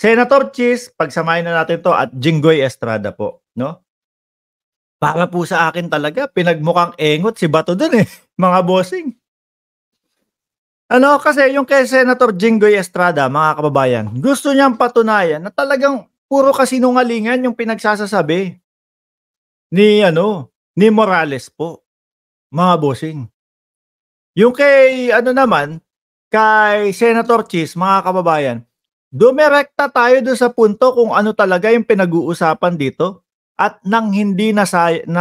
Senator Chis, pagsamahin na natin 'to at Jinggoy Estrada po, 'no? Para po sa akin talaga pinagmukhang engot si Bato dun, eh, mga bossing. Ano kasi yung kay Senator Jinggoy Estrada, mga kababayan, gusto niyang patunayan na talagang puro kasinungalingan yung pinagsasasabi ni Morales po, mga bossing. Yung kay ano naman, kay Senator Chis, mga kababayan, dumirekta tayo dun sa punto kung ano talaga yung pinag-uusapan dito at nang hindi na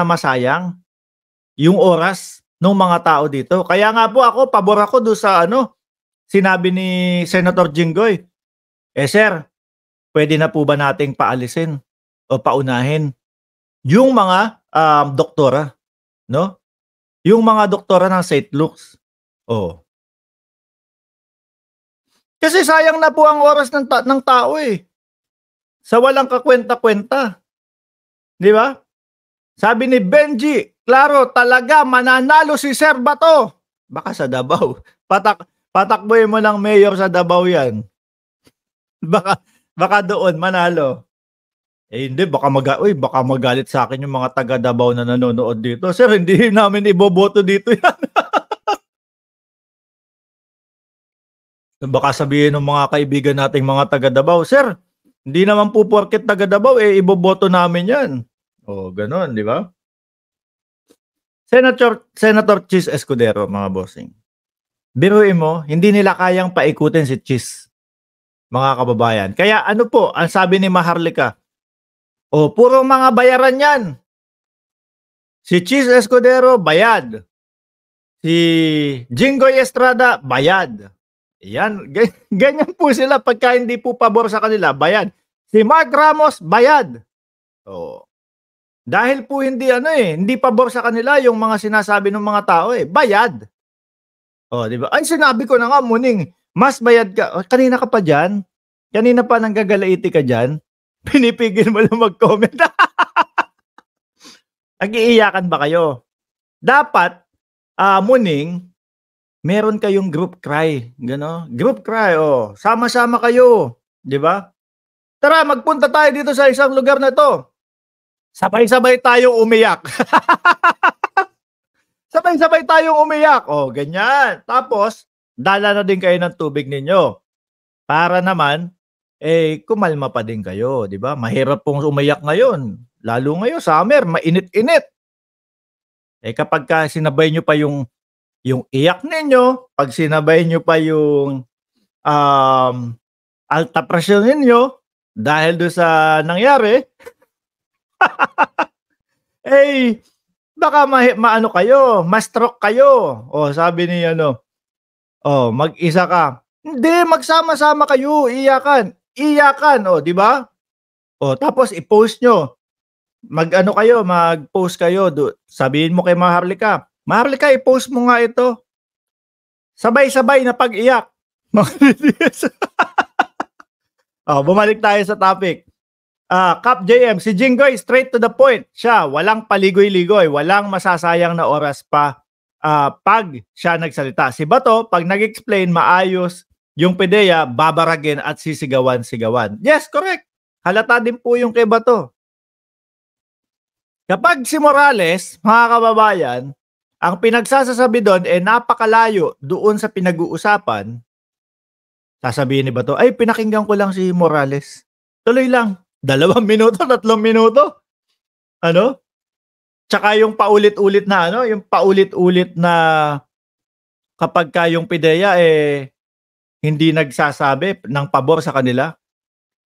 masayang yung oras ng mga tao dito. Kaya nga po ako, pabor ako dun sa sinabi ni Senator Jinggoy. Sir, pwede na po ba nating paalisin o paunahin yung mga doktora, no? Yung mga doktora ng St. Luke's. Oh. Kasi sayang na po ang oras ng tao, eh. Sa walang kakwenta-kwenta, 'di ba? Sabi ni Benji, klaro talaga mananalo si Sir Bato. Baka sa Davao. Patakbuhin mo ng mayor sa Davao 'yan. Baka doon manalo. Eh hindi, baka magalit sa akin yung mga taga Davao na nanonood dito. Sir, hindi namin iboboto dito 'yan. Baka sabihin ng mga kaibigan nating mga taga Davao, "Sir, hindi naman po porket taga Davao, eh, iboboto namin 'yan." Oh, gano'n, 'di ba? Senator Chis Escudero, mga bossing. Biruin mo, hindi nila kayang paikutin si Chis, mga kababayan. Kaya ano po, ang sabi ni Maharlika, "Oh, puro mga bayaran 'yan. Si Chis Escudero, bayad. Si Jinggoy Estrada, bayad." Yan, ganyan po sila pagka hindi po pabor sa kanila, bayad. Si Mark Ramos, bayad. Oh. Dahil po hindi pabor sa kanila yung mga sinasabi ng mga tao, eh, bayad. Oh, 'di ba? Ay, sinabi ko na nga, Muning, mas bayad ka. Oh, kanina ka pa diyan. Kanina pa nanggagalaiti ka diyan. Pinipigil mo lang mag-comment. Nag-iiyakan ba kayo? Dapat, Muning, meron kayong group cry, group cry, oh, sama-sama kayo, 'di ba? Tara, magpunta tayo dito sa isang lugar na 'to. Sabay-sabay tayong umiyak. Sabay-sabay tayong umiyak, oh, ganyan. Tapos, dala na din kayo ng tubig ninyo. Para naman, eh, kumalma pa din kayo, 'di ba? Mahirap pong umiyak ngayon, lalo ngayon summer, mainit-init. Eh, kapagka sinabay niyo pa yung iyak ninyo, 'pag sinabay niyo pa yung, um, alta presyon ninyo dahil dun sa nangyari, eh, baka maano kayo, ma-stroke kayo. Oh, sabi ni oh, mag-isa ka. Hindi, magsama-sama kayo, iyakan. Iyakan, oh, 'di ba? Oh, tapos i-post niyo. Mag-ano kayo, mag-post kayo sabihin mo kay Maharlika, "Maharlika, i-post mo nga ito. Sabay-sabay na pag-iyak." Oh, bumalik tayo sa topic. Cap JM, si Jinggoy straight to the point. Siya, walang paligoy-ligoy, walang masasayang na oras pa, 'pag siya nagsalita. Si Bato, 'pag nag-explain maayos yung PDEA, babaragin at sisigawan-sigawan. Yes, correct. Halata din po yung kay Bato. Kapag si Morales, mga kababayan, ang pinagsasabi doon, eh, napakalayo doon sa pinag-uusapan, sasabihin ni Bato, "Ay, pinakinggan ko lang si Morales." Tuloy lang. 2 minuto, 3 minuto. Ano? Tsaka yung paulit-ulit na kapagka yung PDEA, eh, hindi nagsasabi ng pabor sa kanila.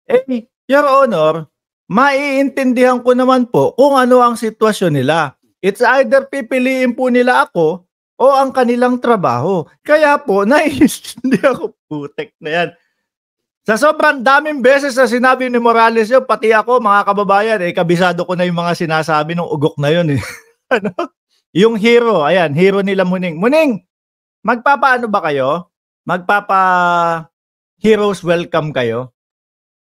Eh, Your Honor, maiintindihan ko naman po kung ano ang sitwasyon nila. It's either pipiliin po nila ako o ang kanilang trabaho. Kaya po, naiintindihan ko, putek na yan. Sa sobrang daming beses na sinabi ni Morales yun, pati ako, mga kababayan, eh, kabisado ko na yung mga sinasabi ng ugok na yun, eh. Yung hero, ayan, hero nila Muning. Muning, magpapaano ba kayo? Magpapa-heroes welcome kayo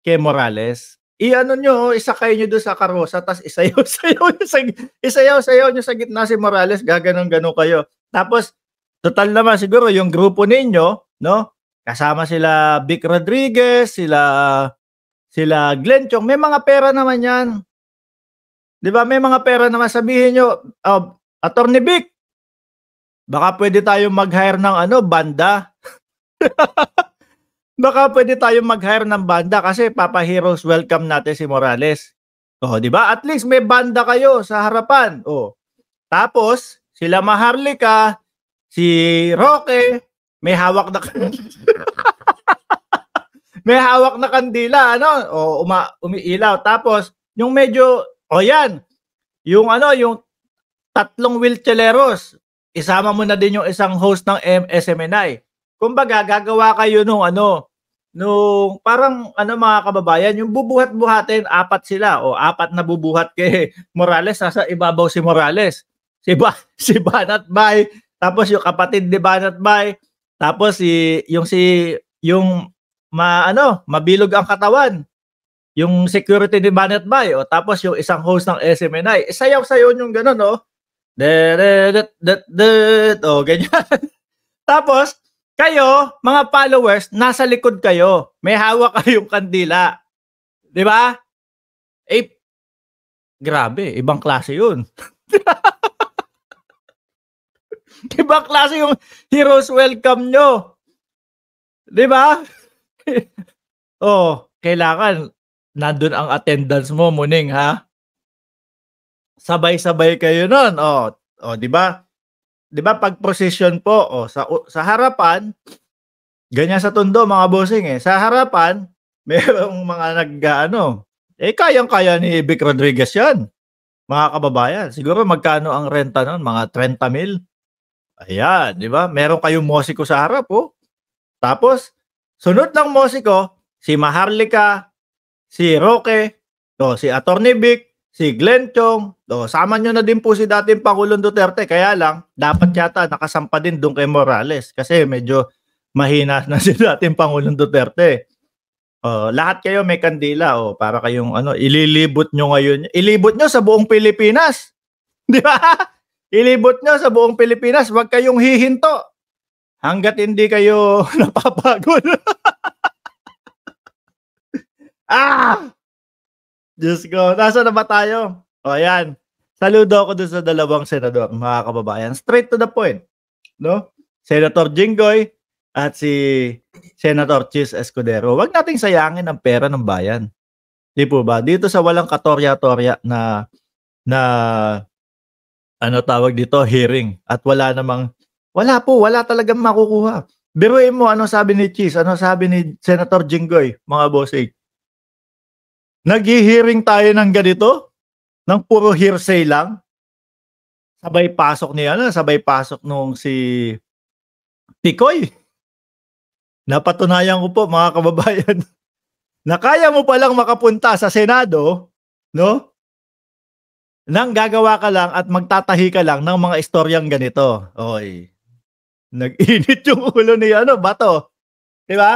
kay Morales? I-ano nyo, isakay nyo doon sa karosa, tas isayaw-sayaw nyo sa gitna si Morales, gaganon-ganon kayo. Tapos, total naman siguro yung grupo ninyo, no? Kasama sila Vic Rodriguez, sila sila Glenn Chong, may mga pera naman 'yan. 'Di ba, may mga pera naman. Sabihin niyo, Attorney Vic, baka puwede tayong mag-hire ng ano, banda. Baka puwede tayong mag-hire ng banda kasi papa-heroes welcome natin si Morales. Oh, 'di ba? At least may banda kayo sa harapan. Oh. Tapos sila Maharlika, si Roque, may hawak na may hawak na kandila ano, o umiilaw. Tapos yung medyo yan, yung ano, yung tatlong wheelchaireros, isama mo na din yung isang host ng SMNI. Kumbaga gagawa kayo nung ano, nung parang ano mga kababayan, yung bubuhat-buhatin, 4 sila o 4 na bubuhat kay Morales, sa ibabaw si Morales. Si Banat Bay, tapos yung kapatid ni Banat Bay, tapos yung mabilog ang katawan, yung security ni Banat Bay, o tapos yung isang host ng SMNI. Sayaw-sayaw yung gano'n, oh. Oh, ganyan. Tapos kayo, mga followers, nasa likod kayo. May hawak kayong kandila. 'Di ba? Grabe, ibang klase 'yun. Ibang klase yung heroes welcome nyo. 'Di ba? Kailangan nandun ang attendance mo, Muning, ha? Sabay-sabay kayo nun. 'Di ba? 'Di ba pag procession po, sa harapan, ganyan sa Tondo mga bossing, sa harapan merong mga kayang-kaya ni Vic Rodriguez 'yan, mga kababayan. Siguro magkano ang renta nun, mga 30,000. Ayan, 'di ba? Meron kayong musiko sa harap, Tapos sunod ng musiko, si Maharlika, si Roque, si Attorney Vic, si Glenn Chong, sama nyo na din po si dating Pangulong Duterte. Kaya lang, dapat yata nakasampa din doon kay Morales kasi medyo mahina na si dating Pangulong Duterte. Lahat kayo may kandila, para kayong ililibot nyo ngayon. Ilibot nyo sa buong Pilipinas. Di ba? Ilibot nyo sa buong Pilipinas. Huwag kayong hihinto hanggat hindi kayo napapagod. Diyos ko, nasa na ba tayo? Ayan. Saludo ako dun sa dalawang senador, mga kababayan. Straight to the point, no? Senator Jinggoy at si Senator Chis Escudero. Huwag nating sayangin ang pera ng bayan. Di po ba? Dito sa walang katorya-torya na tawag dito, hearing. At wala talagang makukuha. Biruin mo, ano sabi ni Chis? Ano sabi ni Senator Jinggoy, mga bossing? Nag-hearing tayo ng ganito? Ng puro hearsay lang? Sabay pasok nung si Tikoy. Napatunayan ko po, mga kababayan, na kaya mo palang makapunta sa Senado, no? Nang gagawa ka lang at magtatahi ka lang ng mga istoryang ganito. Nag-init yung ulo ni Bato. 'Di ba?